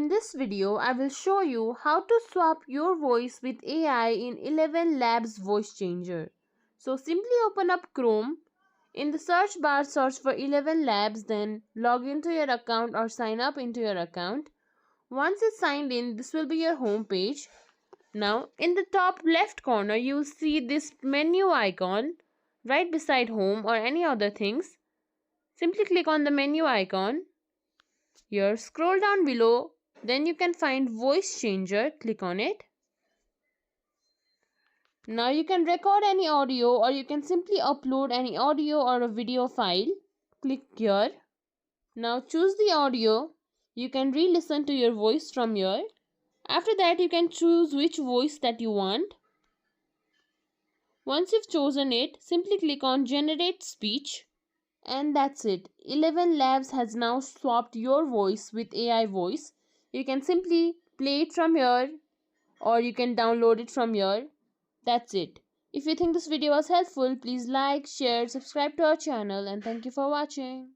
In this video, I will show you how to swap your voice with AI in ElevenLabs Voice Changer. So simply open up Chrome. In the search bar, search for ElevenLabs, then log into your account or sign up into your account. Once it's signed in, this will be your home page. Now, in the top left corner, you will see this menu icon right beside home or any other things. Simply click on the menu icon. Here, scroll down below, then you can find Voice Changer. Click on it. Now you can record any audio or you can simply upload any audio or a video file. Click here. Now choose the audio. You can re-listen to your voice from here. After that, you can choose which voice that you want. Once you've chosen it, simply click on Generate Speech. And that's it. ElevenLabs has now swapped your voice with AI voice. You can simply play it from here or you can download it from here. That's it. If you think this video was helpful, please like, share, subscribe to our channel, and thank you for watching.